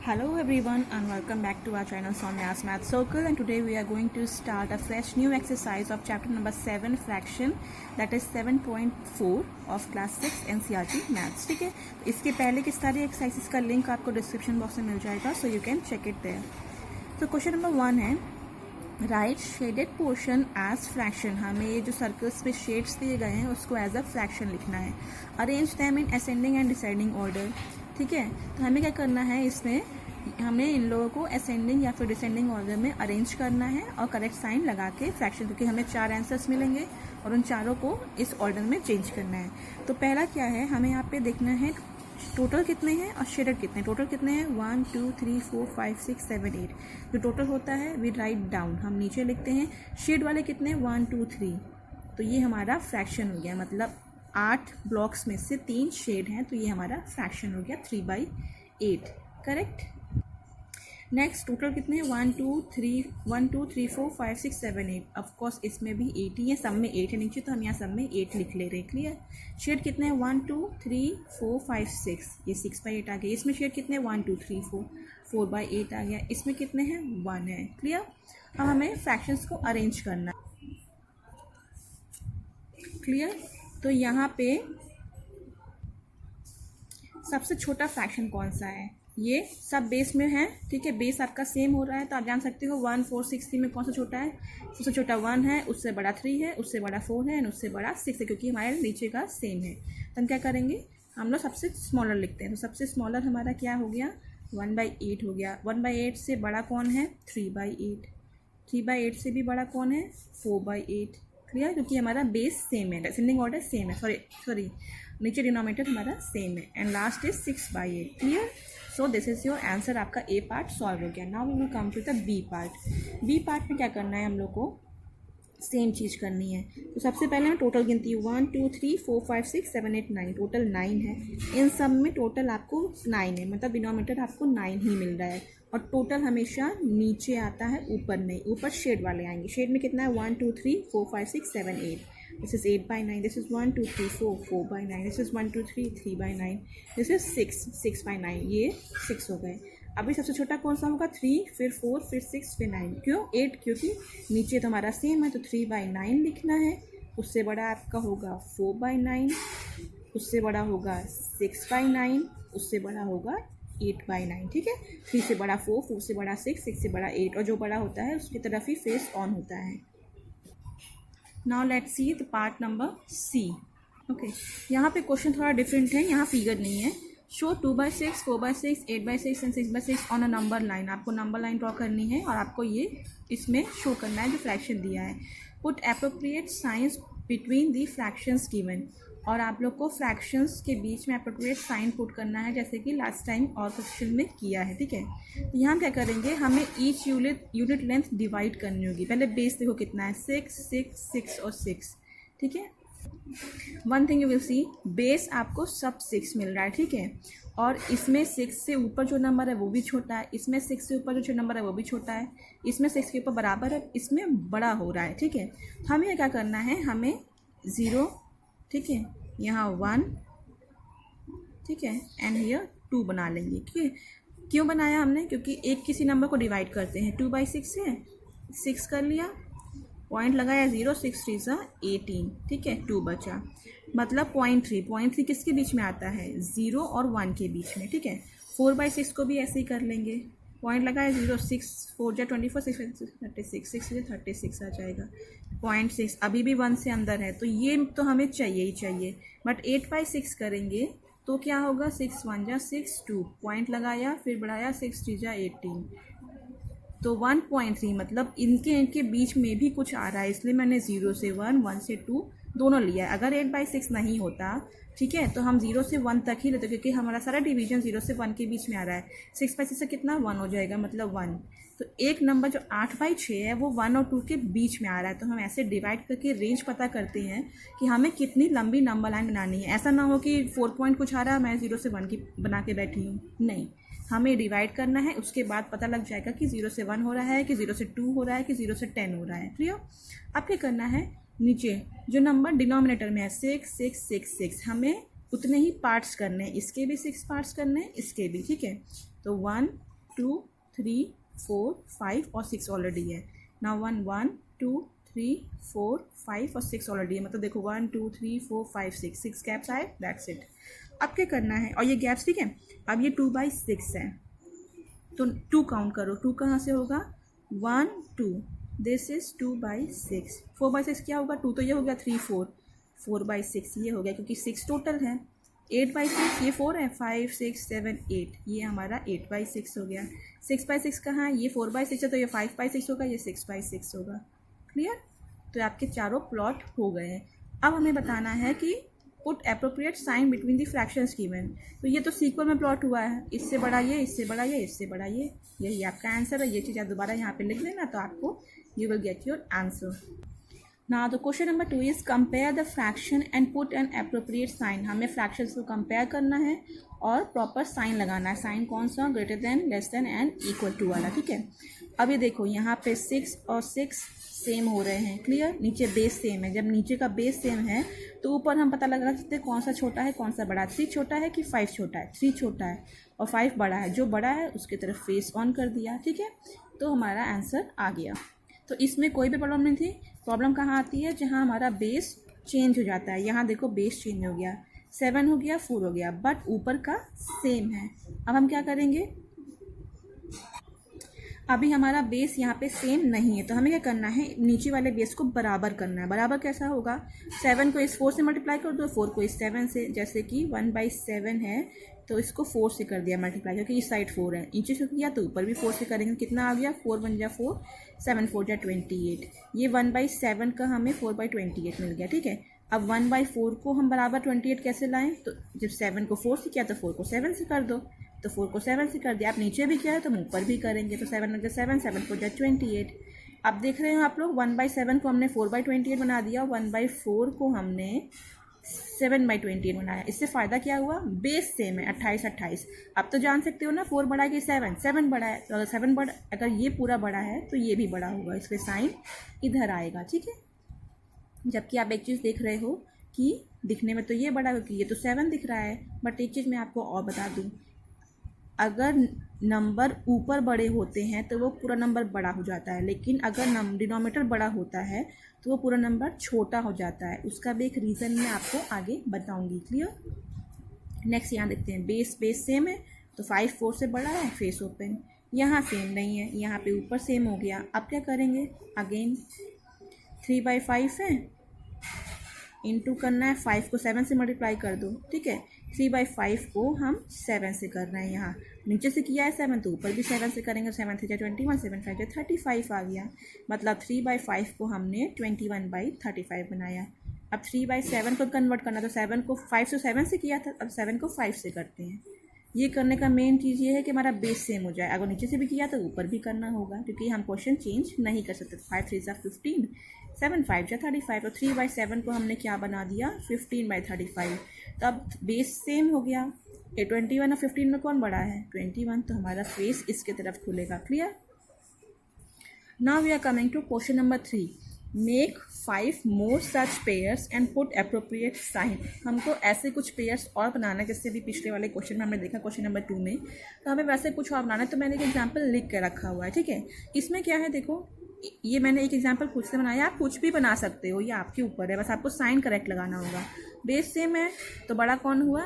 Hello everyone and welcome back to our channel Sonya's Math Circle, and today we are going to start a fresh new exercise of chapter number 7 fraction, that is 7.4 of class 6 NCERT Maths. ठीक है, इसके पहले की सारी exercises का link आपको description box में मिल जाएगा, so you can check it there. तो क्वेश्चन नंबर 1 है right shaded portion as fraction. हमें ये जो सर्कल्स पे शेड्स दिए गए हैं उसको एज अ फ्रैक्शन लिखना है. Arrange them in ascending and descending order. ठीक है, तो हमें क्या करना है, इसमें हमें इन लोगों को असेंडिंग या फिर डिसेंडिंग ऑर्डर में अरेंज करना है और करेक्ट साइन लगा के फ्रैक्शन, क्योंकि हमें 4 आंसर्स मिलेंगे और उन चारों को इस ऑर्डर में चेंज करना है. तो पहला क्या है, हमें यहाँ पे देखना है टोटल कितने हैं और शेडेड कितने हैं. टोटल कितने हैं 1 2 3 4 5 6 7 8. जो टोटल होता है वी राइट डाउन, हम नीचे लिखते हैं. शेड वाले कितने 1 2 3. तो ये हमारा फ्रैक्शन हो गया, मतलब 8 ब्लॉक्स में से 3 शेड हैं, तो ये हमारा फ्रैक्शन हो गया 3/8. करेक्ट. नेक्स्ट टोटल कितने हैं 1 2 3 4 5 6 7 8. ऑफकोर्स इसमें भी 8 ही है, सब में 8 है नीचे, तो हम यहाँ सब में 8 लिख ले रहे हैं. क्लियर. शेड कितने हैं 1 2 3 4 5 6, ये 6/8 आ गया. इसमें शेड कितने 1 2 3 4 4/8 आ गया. इसमें कितने हैं 1 है. क्लियर. अब हमें फ्रैक्शंस को अरेंज करना है. क्लियर. तो यहाँ पे सबसे छोटा फ्रैक्शन कौन सा है, ये सब बेस में है. ठीक है, बेस आपका सेम हो रहा है, तो आप जान सकते हो 1 4 6 3 में कौन सा छोटा है. सबसे छोटा 1 है, उससे बड़ा 3 है, उससे बड़ा 4 है, और उससे बड़ा 6 है, क्योंकि हमारे नीचे का सेम है. तो हम क्या करेंगे, हम लोग सबसे स्मॉलर लिखते हैं. तो सबसे स्मॉलर हमारा क्या हो गया 1/8 हो गया. 1/8 से बड़ा कौन है 3/8. 3/8 से भी बड़ा कौन है 4/8. क्लियर, क्योंकि हमारा बेस सेम है, डिसेंडिंग ऑर्डर सेम है, सॉरी नीचे डिनोमिनेटर हमारा सेम है. And last is 6/8. Clear. So this is your answer. आपका ए पार्ट सॉल्व हो गया. Now we will come to the B part. B part में क्या करना है, हम लोग को सेम चीज़ करनी है. तो सबसे पहले मैं टोटल गिनती हूँ 1 2 3 4 5 6 7 8 9. टोटल 9 है. इन सब में टोटल आपको 9 है, मतलब डिनोमिनेटर आपको 9 ही मिल रहा है. और टोटल हमेशा नीचे आता है, ऊपर नहीं. ऊपर शेड वाले आएंगे. शेड में कितना है 1 2 3 4 5 6 7 8. This is 8/9. This is 1 2 3 4 4/9. This is 1 2 3 3/9. This is 6 6/9. ये 6 हो गए. अभी सबसे छोटा कौन सा होगा 3, फिर 4, फिर 6, फिर 9. क्यों 8, क्योंकि नीचे तो हमारा सेम है, तो 3/9 लिखना है. उससे बड़ा आपका होगा 4/9, उससे बड़ा होगा 6/9, उससे बड़ा होगा 8/9. ठीक है. 3 से बड़ा 4, 4 से बड़ा 6, 6 से बड़ा 8, और जो बड़ा होता है उसकी तरफ ही फेस ऑन होता है. Now let's see the part number C. Okay, यहाँ पे क्वेश्चन थोड़ा डिफरेंट है, यहाँ फिगर नहीं है. Show 2/6 4/6 8/6 and 6/6 on a number line. आपको नंबर लाइन ड्रॉ करनी है और आपको ये इसमें शो करना है जो फ्रैक्शन दिया है. Put appropriate science between the fractions given. और आप लोग को फ्रैक्शंस के बीच में एप्रोप्रिएट साइन पुट करना है, जैसे कि लास्ट टाइम और क्वेश्चन में किया है. ठीक है. तो यहाँ क्या करेंगे, हमें ईच यूनिट लेंथ डिवाइड करनी होगी. पहले बेस देखो कितना है 6 6 6 और 6. ठीक है. One thing you will see, base आपको सब 6 मिल रहा है. ठीक है. और इसमें 6 से ऊपर जो नंबर है वो भी छोटा है, इसमें 6 से ऊपर जो नंबर है वो भी छोटा है, इसमें 6 के ऊपर बराबर है, इसमें बड़ा हो रहा है. ठीक है. तो हमें क्या करना है, हमें 0, ठीक है, यहाँ 1, ठीक है, एंड हियर 2 बना लेंगे. ठीक है. क्यों बनाया हमने, क्योंकि एक किसी नंबर को डिवाइड करते हैं. 2/6 है, 6 कर लिया, पॉइंट लगाया 0, 6 3 18. ठीक है. 2 बचा, मतलब 0.3 किसके बीच में आता है 0 और 1 के बीच में. ठीक है. 4/6 को भी ऐसे ही कर लेंगे. पॉइंट लगाया 0, 6 4 जा 24 6 36 6 से 36 आ जाएगा. 0.6 अभी भी 1 से अंदर है, तो ये तो हमें चाहिए ही चाहिए. बट 8/6 करेंगे तो क्या होगा 6 1 जा 6 2. पॉइंट लगाया, फिर बढ़ाया 6 3 जा 18. तो 1.3, मतलब इनके बीच में भी कुछ आ रहा है, इसलिए मैंने 0 से 1 1 से 2 दोनों लिया है. अगर 8/6 नहीं होता, ठीक है, तो हम 0 से 1 तक ही लेते, क्योंकि हमारा सारा डिवीजन 0 से 1 के बीच में आ रहा है. 6/6 से कितना 1 हो जाएगा, मतलब 1. तो एक नंबर जो 8/6 है वो 1 और 2 के बीच में आ रहा है. तो हम ऐसे डिवाइड करके रेंज पता करते हैं कि हमें कितनी लंबी नंबर लाइन बनानी है. ऐसा ना हो कि 4 पॉइंट कुछ आ रहा है, मैं 0 से 1 की बना के बैठी हूँ. नहीं, हमें डिवाइड करना है, उसके बाद पता लग जाएगा कि 0 से 1 हो रहा है, कि 0 से 2 हो रहा है, कि 0 से 10 हो रहा है. क्लियर. अब क्या करना है, नीचे जो नंबर डिनोमिनेटर में है 6 6 6 6, हमें उतने ही पार्ट्स करने हैं. इसके भी 6 पार्ट्स करने हैं, इसके भी. ठीक है. तो 1 2 3 4 5 और 6 ऑलरेडी है। नाउ 1 1 2 3 4 5 और 6 ऑलरेडी है, मतलब देखो 1 2 3 4 5 6 गैप्स आए, दैट्स इट। अब क्या करना है, और ये गैप्स ठीक है। अब ये 2/6 है तो 2 काउंट करो, 2 कहाँ से होगा, 1 2, दिस इज 2/6। 4/6 क्या होगा, 2 तो ये हो गया, 3 4, 4/6 ये हो गया क्योंकि 6 टोटल है। 8/6 ये 4 है, 5 6 7 8, ये हमारा 8/6 हो गया। 6/6 कहाँ है, ये 4/6 है तो ये 5/6 होगा, ये 6/6 होगा। क्लियर, तो आपके चारों प्लॉट हो गए हैं। अब हमें बताना है कि put appropriate sign between the fractions given. तो ये तो सीक्वल में प्लॉट हुआ है, इससे बड़ा ये, इससे बड़ा ये, इससे बड़ा ये, यही आपका आंसर है। ये चीज़ आप दोबारा यहाँ पे लिख लेना तो आपको you will get your answer. Now the question number 2 is compare the fraction and put an appropriate sign. हमें फ्रैक्शंस को कंपेयर करना है और प्रॉपर साइन लगाना है। साइन कौन सा, greater than, less than and equal to वाला, ठीक है। अभी देखो यहाँ पे 6 और 6 सेम हो रहे हैं, क्लियर। नीचे बेस सेम है, जब नीचे का बेस सेम है तो ऊपर हम पता लगा सकते हैं कौन सा छोटा है कौन सा बड़ा। 3 छोटा है कि 5 छोटा है, 3 छोटा है और 5 बड़ा है। जो बड़ा है उसकी तरफ फेस ऑन कर दिया, ठीक है, तो हमारा आंसर आ गया। तो इसमें कोई भी प्रॉब्लम नहीं थी। प्रॉब्लम कहाँ आती है, जहाँ हमारा बेस चेंज हो जाता है। यहाँ देखो बेस चेंज हो गया, 7 हो गया 4 हो गया, बट ऊपर का सेम है। अब हम क्या करेंगे, अभी हमारा बेस यहाँ पे सेम नहीं है तो हमें क्या करना है, नीचे वाले बेस को बराबर करना है। बराबर कैसा होगा, 7 को इस 4 से मल्टीप्लाई कर दो, 4 को इस 7 से। जैसे कि 1/7 है तो इसको 4 से कर दिया मल्टीप्लाई, क्योंकि इस साइड 4 है, नीचे से किया तो ऊपर भी 4 से करेंगे। कितना आ गया, 4 1 जा 4, 7 4 जा 28। ये 1/7 का हमें 4/28 मिल गया, ठीक है। अब 1/4 को हम बराबर 28 कैसे लाएं, तो जब 7 को 4 से किया तो 4 को 7 से कर दो, तो 4 को 7 से कर दिया। आप नीचे भी किया है तो हम ऊपर भी करेंगे, तो 7 1 7 7 4 28। अब देख रहे हो आप लोग, 1/7 को हमने 4/28 बना दिया, 1/4 को हमने 7/28 बनाया। इससे फ़ायदा क्या हुआ, बेस सेम है, 28 28। अब तो जान सकते हो ना 4 बड़ा है कि 7 बड़ा है, तो अगर 7 बड़ा, अगर ये पूरा बड़ा है तो ये भी बड़ा होगा, इसलिए साइन इधर आएगा, ठीक है। जबकि आप एक चीज़ देख रहे हो कि दिखने में तो ये बड़ा है क्योंकि ये तो 7 दिख रहा है, बट एक चीज़ मैं आपको और बता दूँ, अगर नंबर ऊपर बड़े होते हैं तो वो पूरा नंबर बड़ा हो जाता है, लेकिन अगर डिनोमिनेटर बड़ा होता है तो वो पूरा नंबर छोटा हो जाता है। उसका भी एक रीज़न मैं आपको आगे बताऊंगी, क्लियर। नेक्स्ट यहाँ देखते हैं, बेस सेम है तो 5 4 से बड़ा है, फेस ओपन। यहाँ सेम नहीं है, यहाँ पे ऊपर सेम हो गया। अब क्या करेंगे, अगेन 3/5 है, इंटू करना है, 5 को 7 से मल्टीप्लाई कर दो, ठीक है। 3/5 को हम 7 से कर रहे हैं, यहाँ नीचे से किया है 7 तो ऊपर भी 7 से करेंगे। 7 3 21, 7 5 35 आ गया, मतलब 3/5 को हमने 21/35 बनाया। अब 3/7 को कन्वर्ट करना, तो 7 को 5 से 7 से किया था, अब 7 को 5 से करते हैं। ये करने का मेन चीज़ ये है कि हमारा बेस सेम हो जाए। अगर नीचे से भी किया तो ऊपर भी करना होगा, क्योंकि हम क्वेश्चन चेंज नहीं कर सकते। 5 3 15, 7 5 35, और 3/7 को हमने क्या बना दिया, 15/35। तो अब बेस सेम हो गया। 21 और 15 में कौन बड़ा है, 21, तो हमारा फेस इसके तरफ खुलेगा, clear. Now we are coming to question number 3, make 5 more such pairs and put appropriate sign. हमको ऐसे कुछ पेयर्स और बनाना है, जैसे भी पिछले वाले क्वेश्चन में हमने देखा क्वेश्चन नंबर 2 में, तो हमें वैसे कुछ और बनाना है। तो मैंने एक एग्जांपल लिख के रखा हुआ है, ठीक है। इसमें क्या है, देखो ये मैंने एक एग्जांपल खुद से बनाया, आप कुछ भी बना सकते हो, ये आपके ऊपर है, बस आपको साइन करेक्ट लगाना होगा। बेस सेम है तो बड़ा कौन हुआ,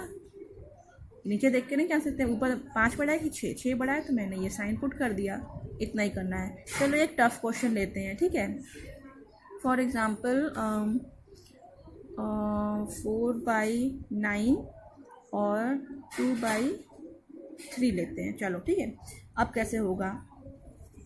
नीचे देख के नहीं कह सकते ऊपर 5 बड़ा है कि 6 बड़ा है, तो मैंने ये साइन पुट कर दिया, इतना ही करना है। चलो एक टफ क्वेश्चन लेते हैं, ठीक है। फॉर एग्ज़ाम्पल 4/9 और 2/3 लेते हैं, चलो ठीक है। अब कैसे होगा,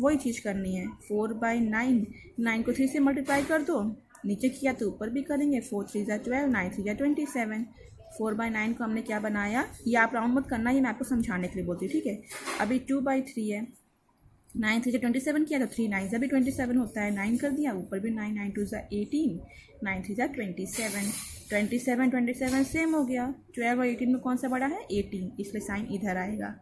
वही चीज़ करनी है। 4/9, 9 को 3 से मल्टीप्लाई कर दो, नीचे किया तो ऊपर भी करेंगे। 4 3 जा 12, 9 3 जा 27। 4/9 को हमने क्या बनाया, ये आप राउंड मत करना, ये मैं आपको समझाने के लिए बोलती हूँ, ठीक है। अभी 2/3 है, 9 3 जा 27 किया तो 3 9 जा भी 27 होता है, 9 कर दिया, ऊपर भी 9 9 2 जा 18, 9 3 जा 27, 27 27 सेम हो गया। 12 और 18 में कौन सा बड़ा है, 18, इसलिए साइन इधर आएगा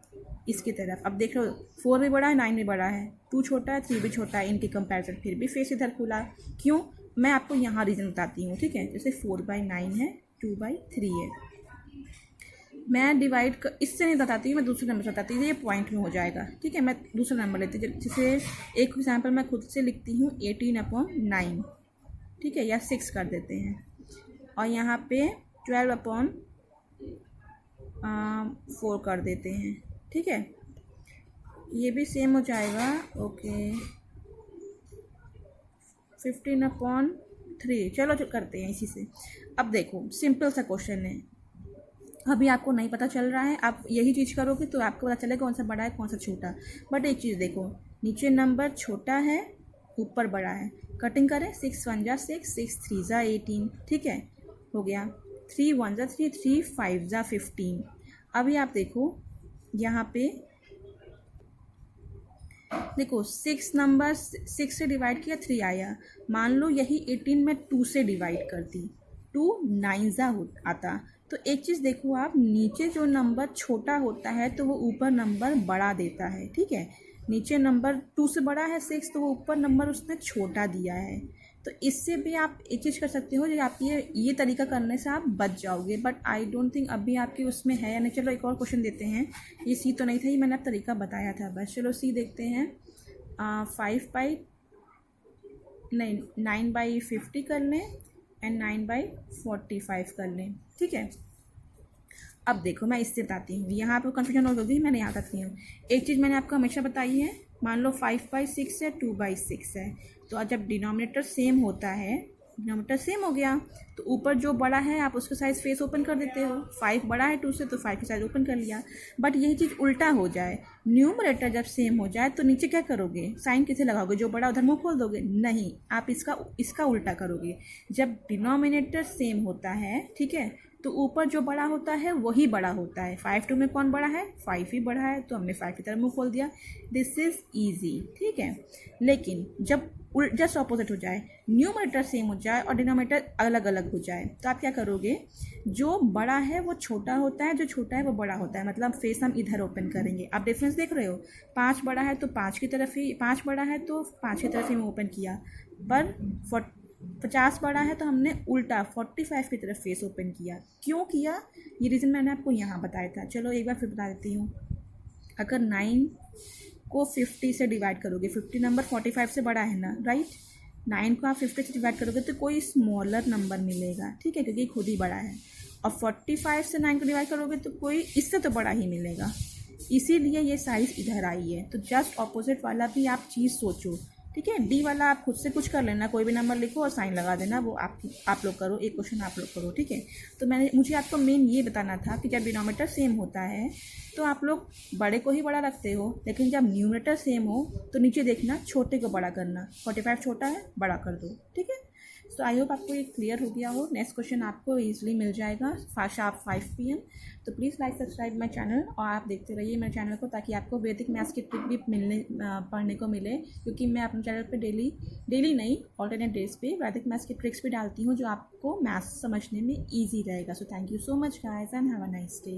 इसकी तरफ। अब देख लो 4 भी बड़ा है, 9 भी बड़ा है, 2 छोटा है, 3 भी छोटा है, इनके कंपैरिजन फिर भी फेस इधर खुला। क्यों, मैं आपको यहाँ रीज़न बताती हूँ, ठीक है। जैसे 4/9 है, 2/3 है। मैं इससे नहीं बताती हूँ, मैं दूसरे नंबर से बताती हूँ, ये पॉइंट में हो जाएगा। ठीक है, मैं दूसरा नंबर लेती हूँ, जैसे एक एग्जाम्पल मैं खुद से लिखती हूँ 18/9। ठीक है, या 6 कर देते हैं, और यहाँ पे 12/4 कर देते हैं। ठीक है, ये भी सेम हो जाएगा। ओके, 15/3। चलो जो करते हैं इसी से। अब देखो, सिंपल सा क्वेश्चन है, अभी आपको नहीं पता चल रहा है, आप यही चीज़ करोगे तो आपको पता चलेगा कौन सा बड़ा है कौन सा छोटा। बट एक चीज़ देखो, नीचे नंबर छोटा है, ऊपर बड़ा है। कटिंग करें, 6 1 जा 6, 6 3 जा 18। ठीक है, हो गया। 3 1 जा 3, 3 5 जा 15। अभी आप देखो यहाँ पे, देखो 6 नंबर 6 से डिवाइड किया, 3 आया। मान लो यही 18 में 2 से डिवाइड करती, 2 9 जा आता। तो एक चीज़ देखो आप, नीचे जो नंबर छोटा होता है तो वो ऊपर नंबर बड़ा देता है। ठीक है, नीचे नंबर 2 से बड़ा है 6, तो वो ऊपर नंबर उसने छोटा दिया है। तो इससे भी आप एक चीज़ कर सकते हो, जो आप ये तरीका करने से आप बच जाओगे। बट आई डोंट थिंक अभी आपके उसमें है या नहीं। चलो एक और क्वेश्चन देते हैं। ये सी तो नहीं था, ये मैंने आप तरीका बताया था बस। चलो सी देखते हैं। 9/50 कर लें एंड 9/45 कर लें। ठीक है, अब देखो मैं इससे बताती हूँ, यहाँ पे कन्फ्यूजन हो गई, मैंने यहाँ बताती हूँ। एक चीज़ मैंने आपको हमेशा बताई है, मान लो 5/6 है, 2/6 है, तो जब डिनोमिनेटर सेम होता है, डिनोमिनेटर सेम हो गया, तो ऊपर जो बड़ा है आप उसका साइज फेस ओपन कर देते हो। 5 बड़ा है 2 से, तो 5 का साइज ओपन कर लिया। बट यही चीज़ उल्टा हो जाए, न्यूमरेटर जब सेम हो जाए तो नीचे क्या करोगे, साइन किसे लगाओगे, जो बड़ा उधर मुँह खोल दोगे? नहीं, आप इसका उल्टा करोगे। जब डिनोमिनेटर सेम होता है, ठीक है, तो ऊपर जो बड़ा होता है वही बड़ा होता है। 5 2 में कौन बड़ा है? 5 ही बड़ा है, तो हमने 5 की तरफ मुँह खोल दिया। This is easy. ठीक है, लेकिन जब जस्ट ऑपोजिट हो जाए, न्यूमरेटर सेम हो जाए और डिनोमिनेटर अलग अलग हो जाए, तो आप क्या करोगे, जो बड़ा है वो छोटा होता है, जो छोटा है वो बड़ा होता है। मतलब फेस हम इधर ओपन करेंगे। आप डिफरेंस देख रहे हो, 5 बड़ा है तो 5 की तरफ ही, 5 बड़ा है तो 5 की तरफ ही ओपन किया। पर 50 बड़ा है तो हमने उल्टा 45 की तरफ फेस ओपन किया। क्यों किया, ये रीज़न मैंने आपको यहाँ बताया था। चलो एक बार फिर बता देती हूँ। अगर 9 को 50 से डिवाइड करोगे, 50 नंबर 45 से बड़ा है ना, राइट। 9 को आप 50 से डिवाइड करोगे तो कोई स्मॉलर नंबर मिलेगा। ठीक है, क्योंकि खुद ही बड़ा है। और 45 से 9 को डिवाइड करोगे तो कोई इससे तो बड़ा ही मिलेगा, इसीलिए ये साइज़ इधर आई है। तो जस्ट ऑपोजिट वाला भी आप चीज़ सोचो। ठीक है, डी वाला आप खुद से कुछ कर लेना, कोई भी नंबर लिखो और साइन लगा देना, वो आप लोग करो, एक क्वेश्चन आप लोग करो। ठीक है, तो मुझे आपको मेन ये बताना था कि जब डिनोमिनेटर सेम होता है तो आप लोग बड़े को ही बड़ा रखते हो, लेकिन जब न्यूमरेटर सेम हो तो नीचे देखना, छोटे को बड़ा करना। 45 छोटा है, बड़ा कर दो। ठीक है, सो आई होप आपको ये क्लियर हो गया हो। नेक्स्ट क्वेश्चन आपको ईजिली मिल जाएगा शार्प 5 PM। तो please like subscribe my channel, और आप देखते रहिए मेरे चैनल को, ताकि आपको वैदिक मैथ्स की ट्रिक भी पढ़ने को मिले। क्योंकि मैं अपने चैनल पे डेली नहीं, ऑल्टरनेट डेज पे वैदिक मैथ्स की ट्रिक्स भी डालती हूँ, जो आपको मैथ्स समझने में ईजी रहेगा। So thank you so much guys and have a nice day.